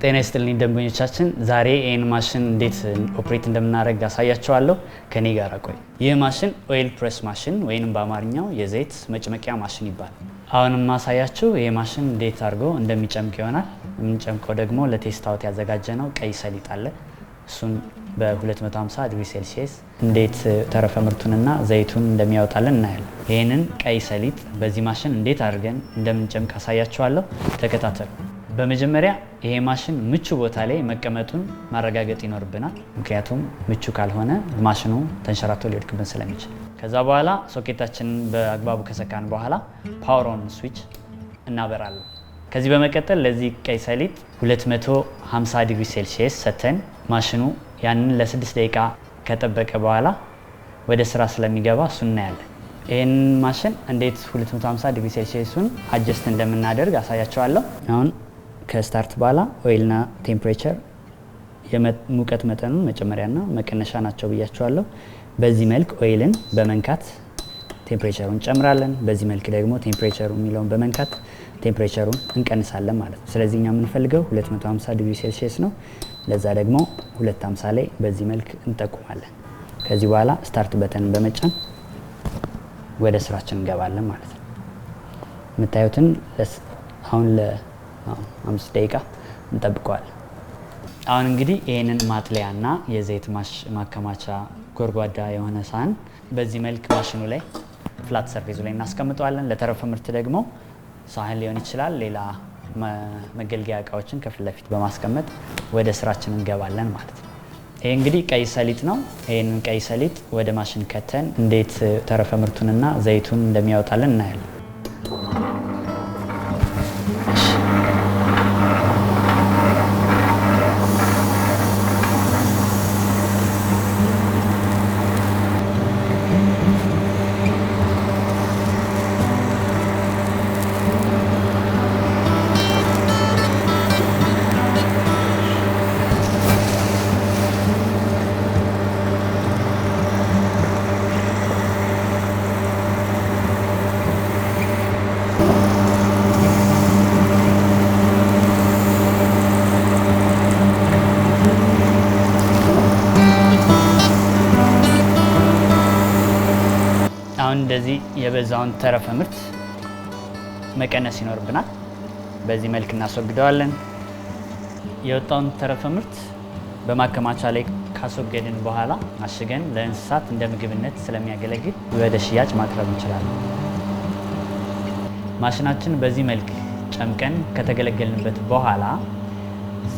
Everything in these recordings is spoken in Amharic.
ጤና ይስጥልኝ ደንበኞቻችን፣ ዛሬ ይህን ማሽን እንዴት ኦፕሬት እንደምናደርግ አሳያችኋለሁ። ከኔ ጋር ቆይ። ይህ ማሽን ኦይል ፕሬስ ማሽን ወይንም በአማርኛው የዘይት መጭመቂያ ማሽን ይባላል። አሁንም ማሳያችሁ ይህ ማሽን እንዴት አድርጎ እንደሚጨምቅ ይሆናል። የምንጨምቀው ደግሞ ለቴስት አውት ያዘጋጀነው ቀይ ሰሊጥ አለ። እሱን በ250 ዲግሪ ሴልሺየስ እንዴት ተረፈ ምርቱንና ዘይቱን እንደሚያወጣልን እናያለን። ይህንን ቀይ ሰሊጥ በዚህ ማሽን እንዴት አድርገን እንደምንጨምቅ አሳያችኋለሁ። ተከታተሉ። በመጀመሪያ ይሄ ማሽን ምቹ ቦታ ላይ መቀመጡን ማረጋገጥ ይኖርብናል። ምክንያቱም ምቹ ካልሆነ ማሽኑ ተንሸራቶ ሊወድቅብን ስለሚችል። ከዛ በኋላ ሶኬታችንን በአግባቡ ከሰካን በኋላ ፓወር ኦን ስዊች እናበራለን። ከዚህ በመቀጠል ለዚህ ቀይ ሰሊጥ 250 ዲግሪ ሴልሺየስ ሰተን ማሽኑ ያንን ለ6 ደቂቃ ከጠበቀ በኋላ ወደ ስራ ስለሚገባ እሱ እናያለን። ይህን ማሽን እንዴት 250 ዲግሪ ሴልሺየሱን አጀስት እንደምናደርግ አሳያቸዋለሁ። አሁን ከስታርት በኋላ ኦይልና ቴምፕሬቸር የሙቀት መጠኑን መጨመሪያና መቀነሻ ናቸው ብያቸዋለሁ። በዚህ መልክ ኦይልን በመንካት ቴምፕሬቸሩን እንጨምራለን። በዚህ መልክ ደግሞ ቴምፕሬቸሩ የሚለውን በመንካት ቴምፕሬቸሩን እንቀንሳለን ማለት ነው። ስለዚህ እኛ የምንፈልገው 250 ዲግሪ ሴልሺየስ ነው። ለዛ ደግሞ 250 ላይ በዚህ መልክ እንጠቁማለን። ከዚህ በኋላ ስታርት በተንን በመጫን ወደ ስራችን እንገባለን ማለት ነው። የምታዩትን አሁን ለ5 ደቂቃ እንጠብቀዋለን። አሁን እንግዲህ ይህንን ማጥለያና የዘይት ማከማቻ ጎድጓዳ የሆነ ሳህን በዚህ መልክ ማሽኑ ላይ ፍላት ሰርፌሱ ላይ እናስቀምጠዋለን። ለተረፈ ምርት ደግሞ ሳህን ሊሆን ይችላል፣ ሌላ መገልገያ እቃዎችን ከፊት ለፊት በማስቀመጥ ወደ ስራችን እንገባለን ማለት ነው። ይህ እንግዲህ ቀይ ሰሊጥ ነው። ይህንን ቀይ ሰሊጥ ወደ ማሽን ከተን እንዴት ተረፈ ምርቱንና ዘይቱን እንደሚያወጣልን እናያለን። አሁን እንደዚህ የበዛውን ተረፈ ምርት መቀነስ ይኖርብናል። በዚህ መልክ እናስወግደዋለን። የወጣውን ተረፈ ምርት በማከማቻ ላይ ካስወገድን በኋላ አሽገን ለእንስሳት እንደ ምግብነት ስለሚያገለግል ወደ ሽያጭ ማቅረብ እንችላለን። ማሽናችን በዚህ መልክ ጨምቀን ከተገለገልንበት በኋላ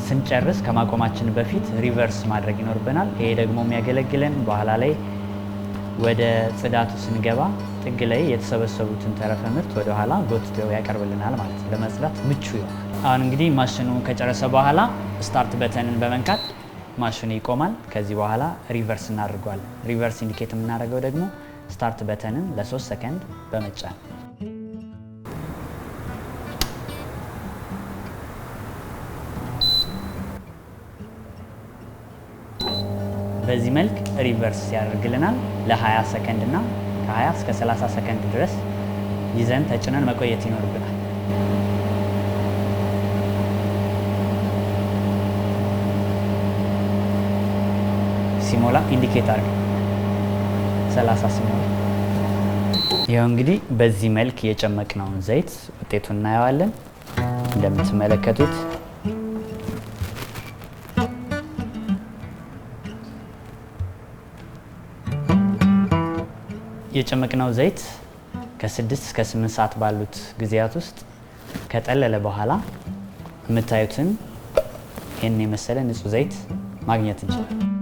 ስንጨርስ ከማቆማችን በፊት ሪቨርስ ማድረግ ይኖርብናል። ይሄ ደግሞ የሚያገለግለን በኋላ ላይ ወደ ጽዳቱ ስንገባ ጥግ ላይ የተሰበሰቡትን ተረፈ ምርት ወደ ኋላ ጎትቶ ያቀርብልናል ማለት ነው። ለመጽዳት ምቹ ይሆናል። አሁን እንግዲህ ማሽኑ ከጨረሰ በኋላ ስታርት በተንን በመንካት ማሽኑ ይቆማል። ከዚህ በኋላ ሪቨርስ እናደርገዋለን። ሪቨርስ ኢንዲኬት የምናደርገው ደግሞ ስታርት በተንን ለ3 ሰከንድ በመጫን በዚህ መልክ ሪቨርስ ያደርግልናል። ለ20 ሰከንድ እና ከ20 እስከ 30 ሰከንድ ድረስ ይዘን ተጭነን መቆየት ይኖርብናል። ሲሞላ ኢንዲኬት አድርግ 30 ሲሞላ። ይኸው እንግዲህ በዚህ መልክ የጨመቅነውን ዘይት ውጤቱን እናየዋለን። እንደምትመለከቱት የጨመቅነው ዘይት ከ6 እስከ 8 ሰዓት ባሉት ጊዜያት ውስጥ ከጠለለ በኋላ የምታዩትን ይህን የመሰለ ንጹህ ዘይት ማግኘት እንችላለን።